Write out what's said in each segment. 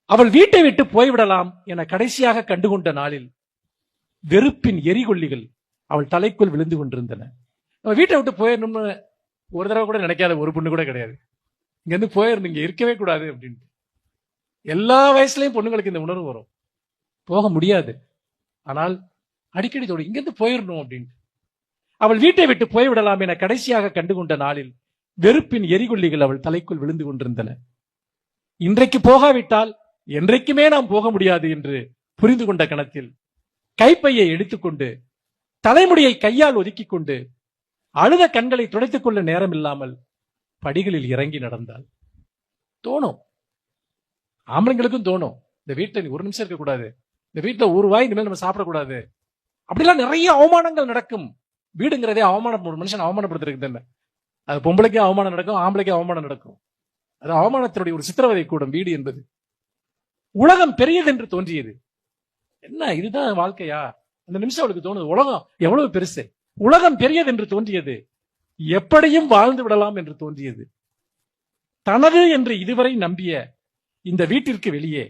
அவள் வீட்டை விட்டு போய்விடலாம் என கடைசியாக கண்டுகொண்ட நாளில் வெறுப்பின் எரிகொல்லிகள் அவள் தலைக்குள் விழுந்து கொண்டிருந்தன. நம்ம வீட்டை விட்டு போயிடணும்னு ஒரு தடவை கூட நினைக்காத ஒரு பொண்ணு கூட கிடையாது. இங்க இருந்து போயிடணும், இங்க இருக்கவே கூடாது அப்படின்ட்டு. எல்லா வயசுலயும் பொண்ணுங்களுக்கு இந்த உணர்வு வரும், போக முடியாது, ஆனால் அடிக்கடி தோடும் இங்கிருந்து போயிடணும் அப்படின்ட்டு. அவள் வீட்டை விட்டு போய்விடலாம் என கடைசியாக கண்டுகொண்ட நாளில் வெறுப்பின் எரிகொல்லிகள் அவள் தலைக்குள் விழுந்து கொண்டிருந்தன. இன்றைக்கு போகாவிட்டால் என்றைக்குமே நாம் போக முடியாது என்று புரிந்து கொண்ட கணத்தில் கைப்பையை எடுத்துக்கொண்டு தலைமுடியை கையால் ஒதுக்கிக் கொண்டு அழுத கண்களை துடைத்துக் கொள்ள நேரம் இல்லாமல் படிகளில் இறங்கி நடந்தாள். தோணும், ஆம்பளைங்களுக்கும் தோணும், இந்த வீட்டில் ஒரு நிமிஷம் இருக்கக்கூடாது, இந்த வீட்டில் ஒரு வாய் இனிமேல் நம்ம சாப்பிடக்கூடாது. அப்படிலாம் நிறைய அவமானங்கள் நடக்கும். வீடுங்கிறதே அவமானம், ஒரு மனுஷன் அவமானப்படுத்துறதுக்கு தானே. அது பொம்பளைக்கே அவமானம் நடக்கும், ஆம்பளைக்கே அவமானம் நடக்கும். அது அவமானத்தினுடைய ஒரு சித்திரவதை கூடம் வீடு என்பது. உலகம் பெரியது என்று தோன்றியது. என்ன இதுதான் வாழ்க்கையா? அந்த நிமிஷம் அவளுக்கு தோணுது, உலகம் எவ்வளவு பெருசு, உலகம் பெரியது என்று தோன்றியது, எப்படியும் வாழ்ந்து விடலாம் என்று தோன்றியது. தனது என்று இதுவரை நம்பிய இந்த வீட்டிற்கு வெளியே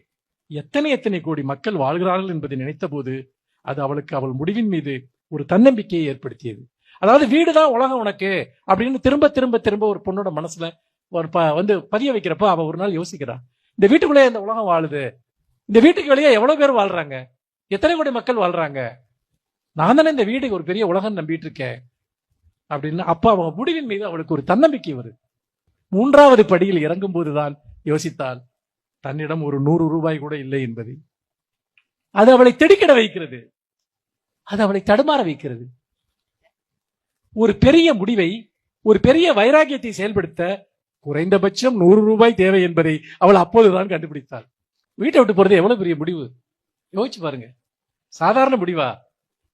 எத்தனை எத்தனை கோடி மக்கள் வாழ்கிறார்கள் என்பதை நினைத்த போது அது அவளுக்கு அவள் முடிவின் மீது ஒரு தன்னம்பிக்கையை ஏற்படுத்தியது. அதாவது வீடுதான் உலகம் உனக்கு அப்படின்னு திரும்ப திரும்ப திரும்ப ஒரு பொண்ணோட மனசுல வந்து பதிய வைக்கிறப்ப அவ ஒரு நாள் யோசிக்கிறா, இந்த வீட்டுக்குள்ளே இந்த உலகம் வாழுது, இந்த வீட்டுக்கு வெளியே எவ்வளவு பேர் வாழ்றாங்க, எத்தனை கோடி மக்கள் வாழ்றாங்க, நான் தானே இந்த வீட்டுக்கு ஒரு பெரிய உலகம் நம்பிட்டு இருக்கேன் அப்படின்னு. அப்ப அவங்க முடிவின் மீது அவளுக்கு ஒரு தன்னம்பிக்கை வருது. 3வது படியில் இறங்கும் போதுதான் யோசித்தால் தன்னிடம் ஒரு 100 ரூபாய் கூட இல்லை என்பதை. அது அவளை திடுக்கிட வைக்கிறது, அது அவளை தடுமாற வைக்கிறது. ஒரு பெரிய முடிவை, ஒரு பெரிய வைராகியத்தை செயல்படுத்த குறைந்தபட்சம் 100 ரூபாய் தேவை என்பதை அவள் அப்போதுதான் கண்டுபிடித்தாள். வீட்டை விட்டு போறது எவ்வளவு பெரிய முடிவு யோசிச்சு பாருங்க. சாதாரண முடிவா?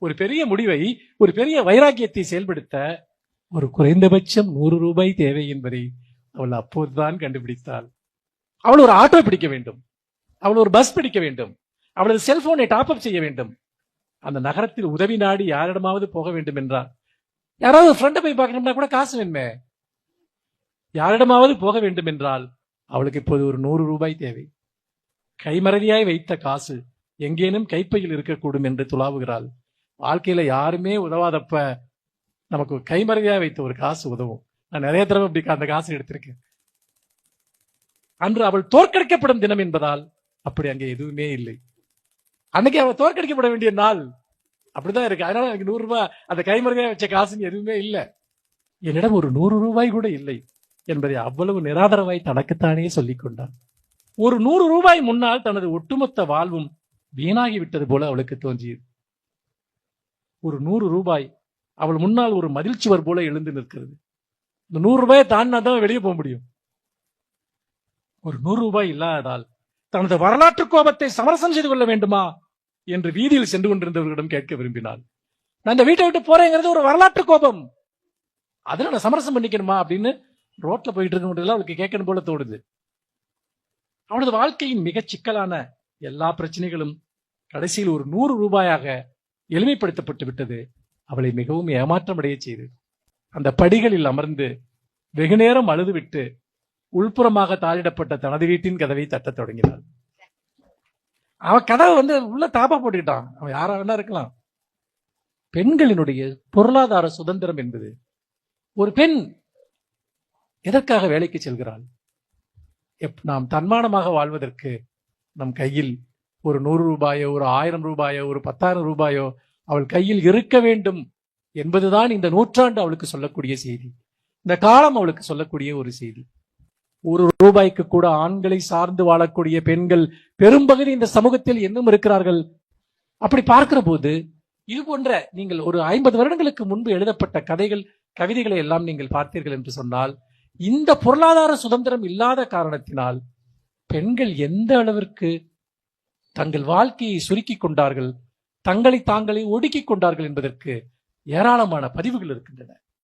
ஒரு பெரிய முடிவை, ஒரு பெரிய வைராகியத்தை செயல்படுத்த ஒரு குறைந்தபட்சம் 100 ரூபாய் தேவை என்பதை அவள் அப்போதுதான் கண்டுபிடித்தாள். அவள் ஒரு ஆட்டோ பிடிக்க வேண்டும், அவள் ஒரு பஸ் பிடிக்க வேண்டும், அவளது செல்போனை டாப் அப் செய்ய வேண்டும், அந்த நகரத்தில் உதவி நாடி யாரிடமாவது போக வேண்டும் என்றால், யாராவது ஃப்ரெண்டை போய் பார்க்கணும்னா கூட காசு வேணுமே, யாரிடமாவது போக வேண்டும் என்றால் அவளுக்கு இப்போது ஒரு 100 ரூபாய் தேவை. கைமறதியாய் வைத்த காசு எங்கேனும் கைப்பையில் இருக்கக்கூடும் என்று துளாவுகிறாள். வாழ்க்கையில யாருமே உதவாதப்ப நமக்கு கைமறதியாய் வைத்த ஒரு காசு உதவும். நான் நிறைய தடவை அப்படி அந்த காசு எடுத்திருக்கேன். அன்று அவள் தோற்கடிக்கப்படும் தினம் என்பதால் அப்படி அங்கே எதுவுமே இல்லை. அன்னைக்கு அவள் தோற்கடிக்கப்பட வேண்டிய நாள் அப்படிதான் இருக்கு. அதனால எனக்கு 100 ரூபாய் அந்த கைமறதியாய் வச்ச காசுன்னு எதுவுமே இல்லை. என்னிடம் ஒரு 100 ரூபாய் கூட இல்லை என்பதை அவ்வளவு நிராதரவாய் தனக்குத்தானே சொல்லிக் கொண்டான். ஒரு 100 ரூபாய் முன்னால் தனது ஒட்டுமொத்த வாழ்வும் வீணாகிவிட்டது போல அவளுக்கு தோன்றியது. ஒரு 100 ரூபாய் அவள் முன்னால் ஒரு மதில் சுவர் போல எழுந்து நிற்கிறது. இந்த 100 ரூபாயை தாண்டினா தான் வெளியே போக முடியும். ஒரு 100 ரூபாய் இல்லாததால் தனது வரலாற்று கோபத்தை சமரசம் செய்து கொள்ள வேண்டுமா என்று வீதியில் சென்று கொண்டிருந்தவர்களிடம் கேட்க விரும்பினாள். நான் இந்த வீட்டை விட்டு போறேங்கிறது ஒரு வரலாற்று கோபம், அதுல நான் சமரசம் பண்ணிக்கணுமா அப்படின்னு ரோட்ல போயிட்டு இருக்க அவளுக்கு கேட்கணும் போல தோடுது. அவனது வாழ்க்கையின் மிக சிக்கலான எல்லா பிரச்சனைகளும் கடைசியில் ஒரு 100 ரூபாயாக எளிமைப்படுத்தப்பட்டு விட்டது. அவளை மிகவும் ஏமாற்றம் அடைய செய்து அந்த படிகளில் அமர்ந்து வெகுநேரம் அழுதுவிட்டு உள்புறமாக தாளிடப்பட்ட தனது வீட்டின் கதவை தட்டத் தொடங்கினாள். அவன் கதவை உள்ள தாப்பா போட்டுக்கிட்டான். அவன் யாரா வேணா இருக்கலாம். பெண்களினுடைய பொருளாதார சுதந்திரம் என்பது, ஒரு பெண் எதற்காக வேலைக்கு செல்கிறாள்? நாம் தன்மானமாக வாழ்வதற்கு நம் கையில் ஒரு 100 ரூபாயோ, ஒரு 1000 ரூபாயோ, ஒரு 10,000 ரூபாயோ அவள் கையில் இருக்க வேண்டும் என்பதுதான் இந்த நூற்றாண்டு அவளுக்கு சொல்லக்கூடிய செய்தி, இந்த காலம் அவளுக்கு சொல்லக்கூடிய ஒரு செய்தி. 1 ரூபாய்க்கு கூட ஆண்களை சார்ந்து வாழக்கூடிய பெண்கள் பெரும்பகுதி இந்த சமூகத்தில் இன்னும் இருக்கிறார்கள். அப்படி பார்க்கிற போது இது போன்ற நீங்கள் ஒரு 50 வருடங்களுக்கு முன்பு எழுதப்பட்ட கதைகள், கவிதைகளை எல்லாம் நீங்கள் பார்த்தீர்கள் என்று சொன்னால், இந்த பொருளாதார சுதந்திரம் இல்லாத காரணத்தினால் பெண்கள் எந்த அளவிற்கு தங்கள் வாழ்க்கையை சுருக்கிக் கொண்டார்கள், தங்களை தாங்களே ஒடுக்கிக் கொண்டார்கள் என்பதற்கு ஏராளமான பதிவுகள் இருக்கின்றன.